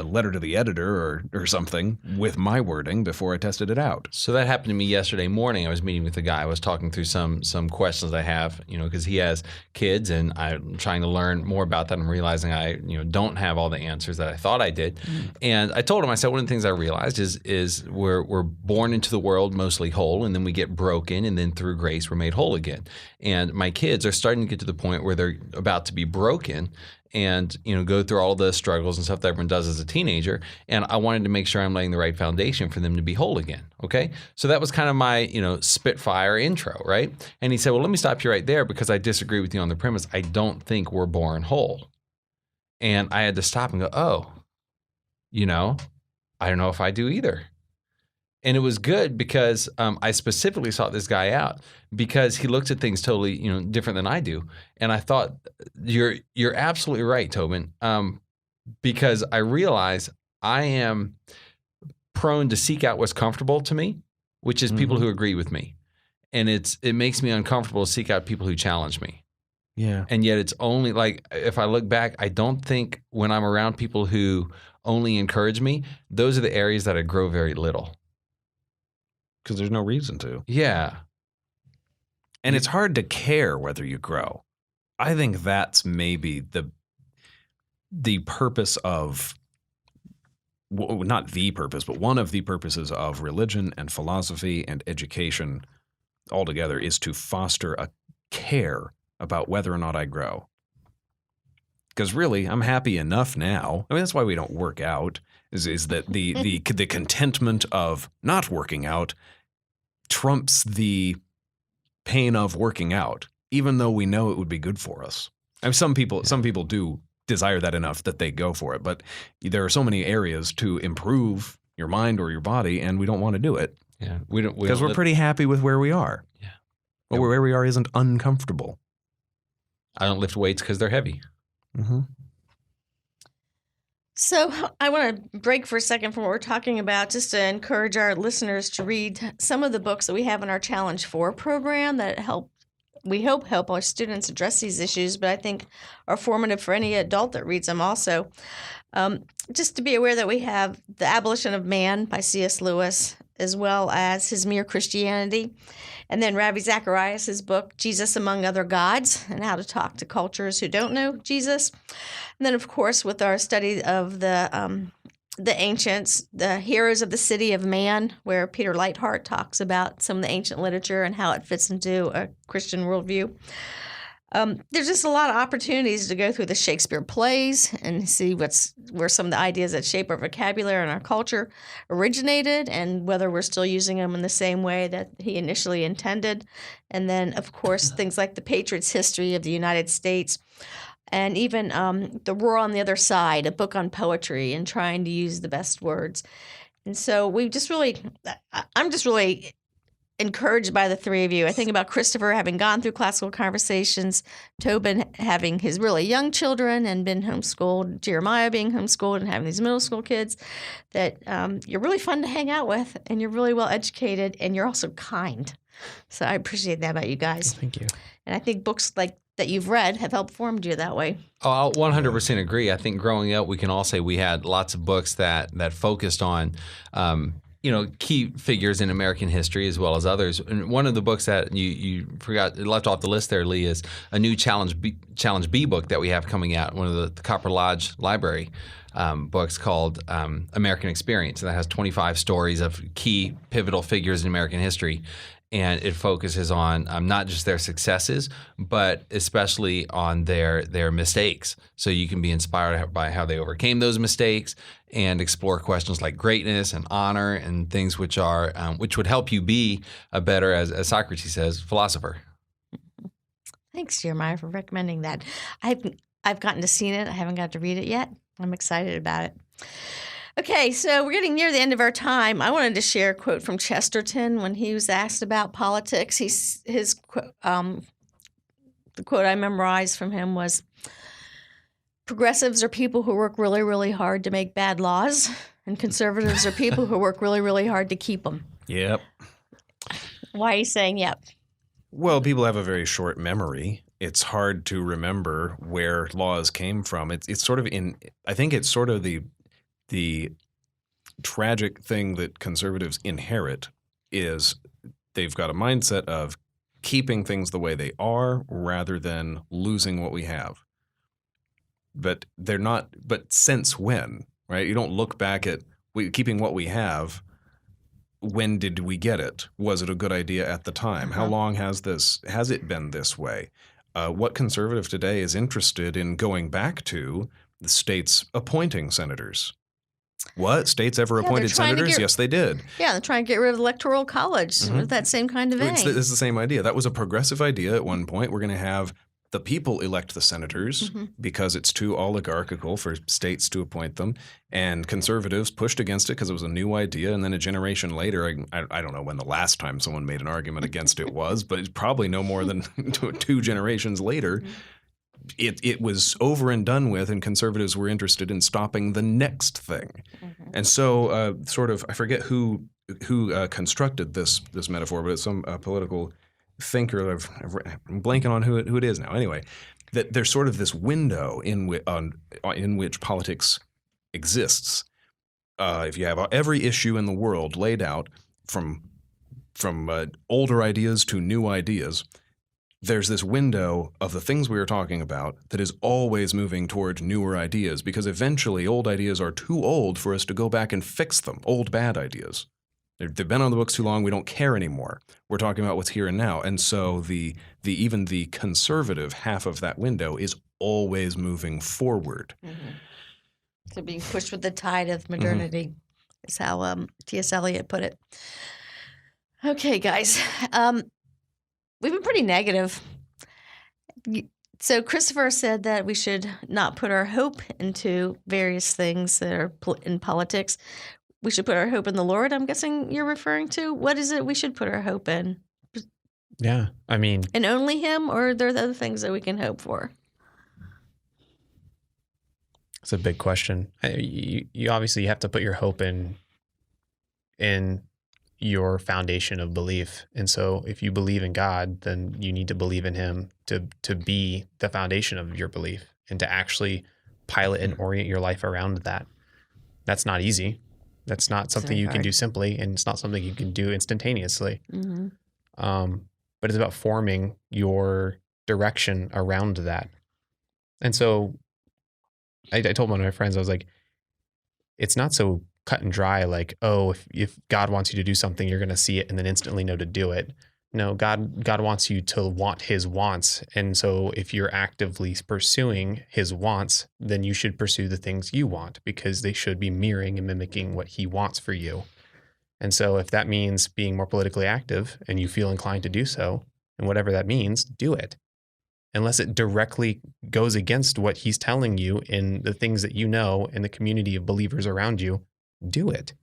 letter to the editor or something with my wording before I tested it out. So that happened to me yesterday morning. I was meeting with a guy. I was talking through some questions I have, because he has kids, and I'm trying to learn more about that. I'm realizing I don't have all the answers that I thought I did. And I told him, I said, one of the things I realized is we're born into the world mostly whole, and then we get broken, and then through grace we're made whole again. And my kids are starting to get to the point where they're about to be broken, and go through all the struggles and stuff that everyone does as a teenager. And I wanted to make sure I'm laying the right foundation for them to be whole again. Okay, so that was kind of my spitfire intro, right? And he said, well, let me stop you right there, because I disagree with you on the premise. I don't think we're born whole. And I had to stop and go, oh, I don't know if I do either. And it was good because I specifically sought this guy out because he looks at things totally, different than I do. And I thought, you're absolutely right, Tobin, because I realize I am prone to seek out what's comfortable to me, which is people who agree with me. And it makes me uncomfortable to seek out people who challenge me. Yeah. And yet it's only like, if I look back, I don't think when I'm around people who only encourage me, those are the areas that I grow very little. Because there's no reason to. Yeah. And it's hard to care whether you grow. I think that's maybe the purpose of, not the purpose, but one of the purposes of religion and philosophy and education altogether is to foster a care about whether or not I grow. Because really, I'm happy enough now. I mean, that's why we don't work out, is that the contentment of not working out trumps the pain of working out, even though we know it would be good for us. I mean, some people do desire that enough that they go for it, but there are so many areas to improve your mind or your body, and we don't want to do it. Yeah, because we're pretty happy with where we are. Yeah, but where we are isn't uncomfortable. I don't lift weights because they're heavy. Mm-hmm. So I want to break for a second from what we're talking about, just to encourage our listeners to read some of the books that we have in our Challenge 4 program that we hope help our students address these issues, but I think are formative for any adult that reads them also. Just to be aware that we have The Abolition of Man by C.S. Lewis, as well as His Mere Christianity, and then Ravi Zacharias' book, Jesus Among Other Gods, and How to Talk to Cultures Who Don't Know Jesus. And then, of course, with our study of the ancients, the Heroes of the City of Man, where Peter Leithart talks about some of the ancient literature and how it fits into a Christian worldview. There's just a lot of opportunities to go through the Shakespeare plays and see where some of the ideas that shape our vocabulary and our culture originated, and whether we're still using them in the same way that he initially intended. And then, of course, things like The Patriot's History of the United States, and even The War on the Other Side, a book on poetry and trying to use the best words. And so I'm just really encouraged by the three of you. I think about Christopher having gone through classical conversations, Tobin having his really young children and been homeschooled, Jeremiah being homeschooled and having these middle school kids, that you're really fun to hang out with, and you're really well educated, and you're also kind. So I appreciate that about you guys. Thank you. And I think books like that you've read have helped formed you that way. Oh, I'll 100% agree. I think growing up, we can all say we had lots of books that focused on key figures in American history as well as others. And one of the books that you forgot, left off the list there, Leigh, is a new Challenge B book that we have coming out, one of the Copper Lodge Library. books called American Experience, and that has 25 stories of key pivotal figures in American history. And it focuses on not just their successes, but especially on their mistakes. So you can be inspired by how they overcame those mistakes and explore questions like greatness and honor and things which would help you be a better, as Socrates says, philosopher. Thanks, Jeremiah, for recommending that. I've gotten to see it. I haven't got to read it yet. I'm excited about it. Okay, so we're getting near the end of our time. I wanted to share a quote from Chesterton when he was asked about politics. The quote I memorized from him was, "Progressives are people who work really, really hard to make bad laws, and conservatives are people who work really, really hard to keep them." Yep. Why are you saying yep? Well, people have a very short memory. It's hard to remember where laws came from. It's sort of I think it's sort of the tragic thing that conservatives inherit is they've got a mindset of keeping things the way they are rather than losing what we have. But they're not. But since when, right? You don't look back at keeping what we have. When did we get it? Was it a good idea at the time? How long has it been this way? What conservative today is interested in going back to the states appointing senators? What? States ever appointed senators? Yes, they did. Yeah, they're trying to get rid of the Electoral College with that same kind of vein. It's the same idea. That was a progressive idea at one point. We're going to have the people elect the senators because it's too oligarchical for states to appoint them. And conservatives pushed against it because it was a new idea. And then a generation later, I don't know when the last time someone made an argument against it was, but it's probably no more than 2 generations later. It was over and done with, and conservatives were interested in stopping the next thing. And so I forget who constructed this metaphor, but it's some political thinker. I'm blanking on who it is now. Anyway, that there's sort of this window in which politics exists. If you have every issue in the world laid out from older ideas to new ideas, there's this window of the things we were talking about that is always moving towards newer ideas, because eventually old ideas are too old for us to go back and fix them. Old bad ideas. They've been on the books too long. We don't care anymore. We're talking about what's here and now. And so even the conservative half of that window is always moving forward. So being pushed with the tide of modernity is how T.S. Eliot put it. Okay, guys. We've been pretty negative. So Christopher said that we should not put our hope into various things that are in politics. We should put our hope in the Lord, I'm guessing you're referring to. What is it we should put our hope in? Yeah, I mean... And only Him, or are there other things that we can hope for? It's a big question. You obviously have to put your hope in your foundation of belief. And so if you believe in God, then you need to believe in Him to be the foundation of your belief and to actually pilot and orient your life around that. That's not easy. That's not something you can do simply, and it's not something you can do instantaneously. But it's about forming your direction around that. And so I told one of my friends, I was like, it's not so cut and dry, like, oh, if God wants you to do something, you're going to see it and then instantly know to do it. No, God wants you to want His wants. And so if you're actively pursuing His wants, then you should pursue the things you want, because they should be mirroring and mimicking what He wants for you. And so if that means being more politically active and you feel inclined to do so, and whatever that means, do it. Unless it directly goes against what He's telling you in the things that you know in the community of believers around you, do it.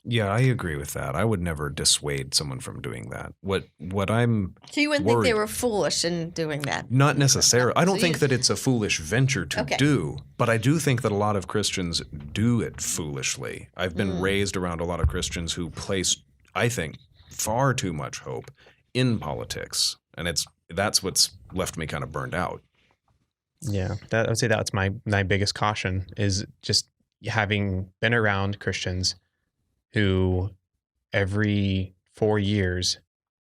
Yeah, I agree with that. I would never dissuade someone from doing that. What I'm So you wouldn't think they were foolish in doing that? Not necessarily. I don't think that it's a foolish venture to do, but I do think that a lot of Christians do it foolishly. I've been raised around a lot of Christians who place, I think, far too much hope in politics, and that's what's left me kind of burned out. Yeah, I would say that's my biggest caution, is just having been around Christians who every 4 years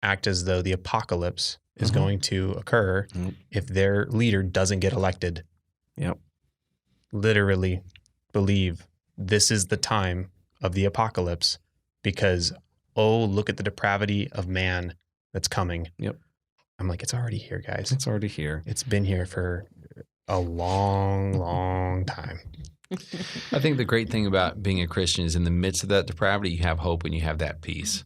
act as though the apocalypse is going to occur if their leader doesn't get elected. Yep. literally believe this is the time of the apocalypse because, oh, look at the depravity of man that's coming. Yep. I'm like, it's already here, guys. It's already here. It's been here for a long, long time. I think the great thing about being a Christian is in the midst of that depravity, you have hope and you have that peace.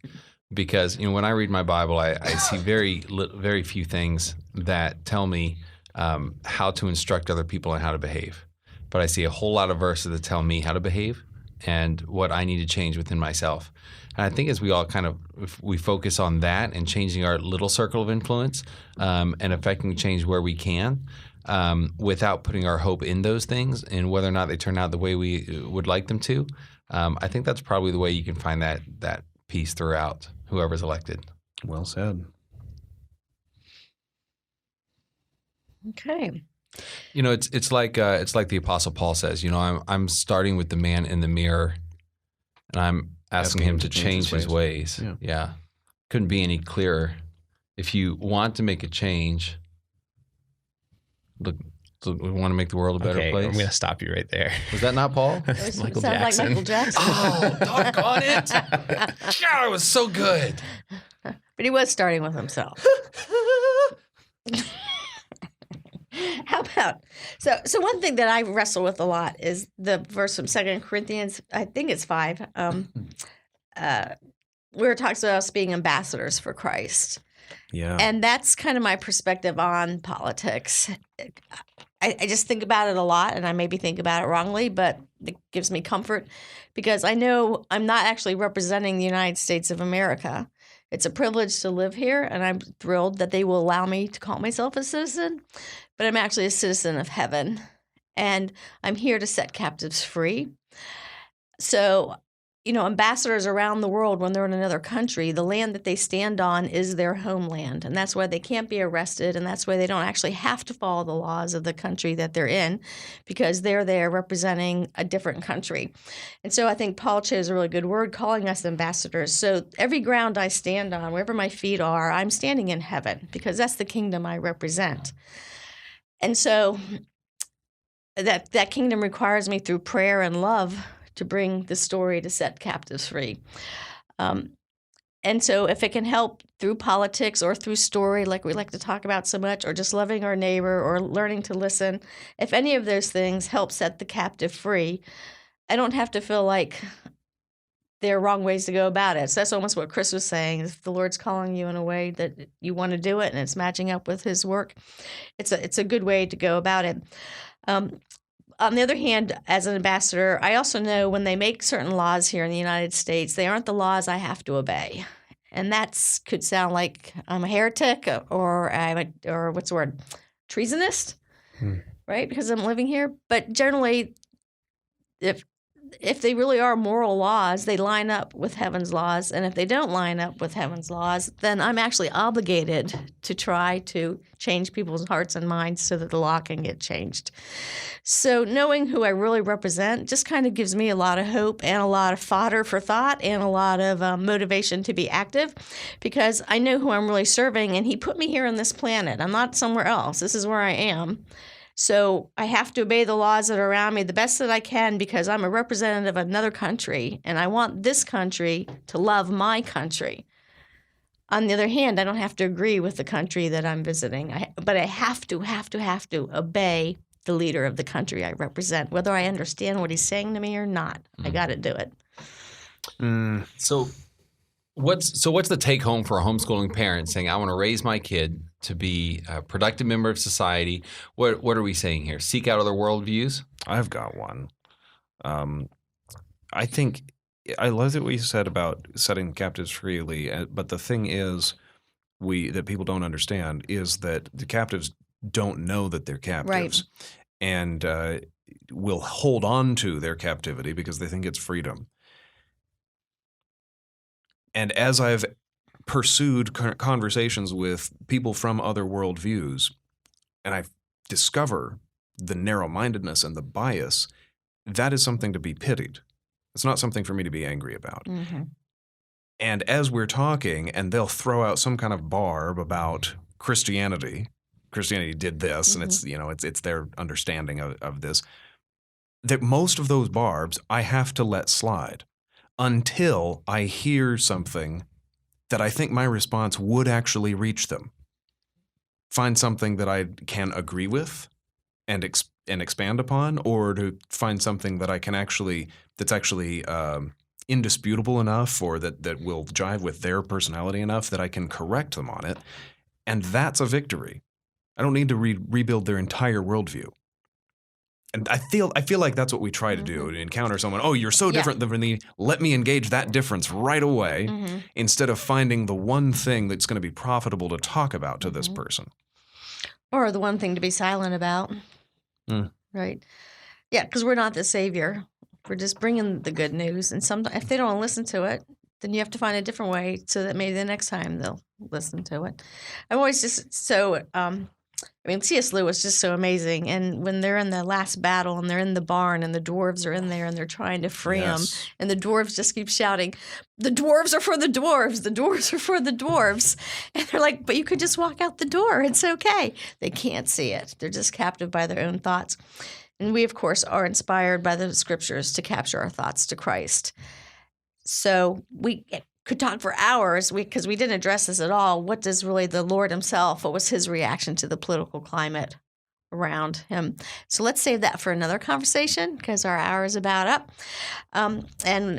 Because when I read my Bible, I see very few things that tell me how to instruct other people and how to behave. But I see a whole lot of verses that tell me how to behave and what I need to change within myself. And I think as we all if we focus on that and changing our little circle of influence and affecting change where we can, without putting our hope in those things and whether or not they turn out the way we would like them to, I think that's probably the way you can find that peace throughout whoever's elected. Well said. Okay. It's like the Apostle Paul says. I'm starting with the man in the mirror, and I'm asking him to change his ways. Yeah, couldn't be any clearer. If you want to make a change, look, we want to make the world a better place. I'm going to stop you right there. Was that not Paul? Michael Sounds Jackson. like Michael Jackson. Oh, doggone it! God, it was so good. But he was starting with himself. How about so one thing that I wrestle with a lot is the verse from 2 Corinthians, I think it's 5, where it talks about us being ambassadors for Christ. Yeah. And that's kind of my perspective on politics. I just think about it a lot, and I maybe think about it wrongly, but it gives me comfort because I know I'm not actually representing the United States of America. It's a privilege to live here, and I'm thrilled that they will allow me to call myself a citizen, but I'm actually a citizen of heaven, and I'm here to set captives free. So, ambassadors around the world, when they're in another country, the land that they stand on is their homeland, and that's why they can't be arrested, and that's why they don't actually have to follow the laws of the country that they're in because they're there representing a different country. And so I think Paul chose a really good word calling us ambassadors. So every ground I stand on, wherever my feet are, I'm standing in heaven because that's the kingdom I represent. And so that kingdom requires me through prayer and love to bring the story to set captives free. And so if it can help through politics or through story, like we like to talk about so much, or just loving our neighbor or learning to listen, if any of those things help set the captive free, I don't have to feel like there are wrong ways to go about it. So that's almost what Chris was saying. If the Lord's calling you in a way that you want to do it and it's matching up with his work, it's a good way to go about it. On the other hand, as an ambassador, I also know when they make certain laws here in the United States, they aren't the laws I have to obey. And that could sound like I'm a heretic or what's the word, treasonist, right? Because I'm living here. But generally, if they really are moral laws, they line up with heaven's laws. And if they don't line up with heaven's laws, then I'm actually obligated to try to change people's hearts and minds so that the law can get changed. So knowing who I really represent just kind of gives me a lot of hope and a lot of fodder for thought and a lot of motivation to be active because I know who I'm really serving, and he put me here on this planet. I'm not somewhere else. This is where I am. So I have to obey the laws that are around me the best that I can because I'm a representative of another country, and I want this country to love my country. On the other hand, I don't have to agree with the country that I'm visiting, but I have to obey the leader of the country I represent, whether I understand what he's saying to me or not. I got to do it. So what's the take home for a homeschooling parent saying, I want to raise my kid to be a productive member of society? What are we saying here? Seek out other worldviews? I've got one. I think I love what you said about setting captives freely, but the thing is that people don't understand is that the captives don't know that they're captives, and will hold on to their captivity because they think it's freedom. And as I've pursued conversations with people from other worldviews, and I discover the narrow-mindedness and the bias, that is something to be pitied. It's not something for me to be angry about. Mm-hmm. And as we're talking, and they'll throw out some kind of barb about Christianity. Christianity did this, and it's their understanding of this. that most of those barbs I have to let slide until I hear something that I think my response would actually reach them. Find something that I can agree with and expand upon, or to find something that I can that's actually indisputable enough, or that will jive with their personality enough that I can correct them on it. And that's a victory. I don't need to rebuild their entire worldview. And I feel like that's what we try to do, to encounter someone. Oh, you're so different than me. Let me engage that difference right away, instead of finding the one thing that's going to be profitable to talk about to this person. Or the one thing to be silent about. Right. Yeah, because we're not the savior. We're just bringing the good news. And sometimes if they don't listen to it, then you have to find a different way so that maybe the next time they'll listen to it. I'm always just so, C.S. Lewis is just so amazing. And when they're in the last battle and they're in the barn and the dwarves are in there and they're trying to free them, and the dwarves just keep shouting, the dwarves are for the dwarves, the dwarves are for the dwarves. And they're like, but you could just walk out the door. It's okay. They can't see it. They're just captive by their own thoughts. And we, of course, are inspired by the scriptures to capture our thoughts to Christ. So we could talk for hours because we didn't address this at all. What does really the Lord himself, what was his reaction to the political climate around him? So let's save that for another conversation because our hour is about up. And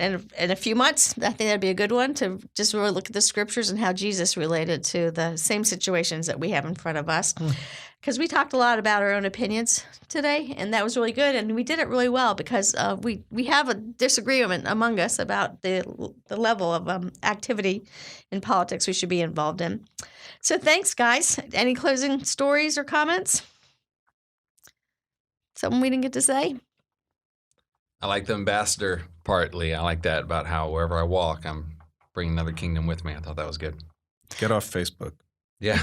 in a few months, I think that'd be a good one to just really look at the scriptures and how Jesus related to the same situations that we have in front of us. Because we talked a lot about our own opinions today, and that was really good. And we did it really well because we have a disagreement among us about the level of activity in politics we should be involved in. So thanks, guys. Any closing stories or comments? Something we didn't get to say? I like the ambassador part, Leigh. I like that about how wherever I walk, I'm bringing another kingdom with me. I thought that was good. Get off Facebook. Yeah.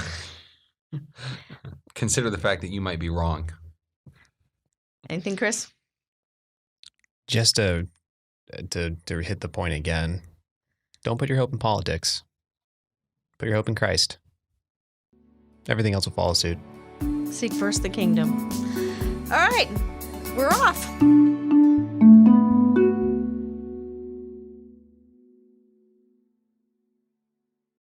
Consider the fact that you might be wrong. Anything, Chris? Just to hit the point again, don't put your hope in politics. Put your hope in Christ. Everything else will follow suit. Seek first the kingdom. All right, we're off.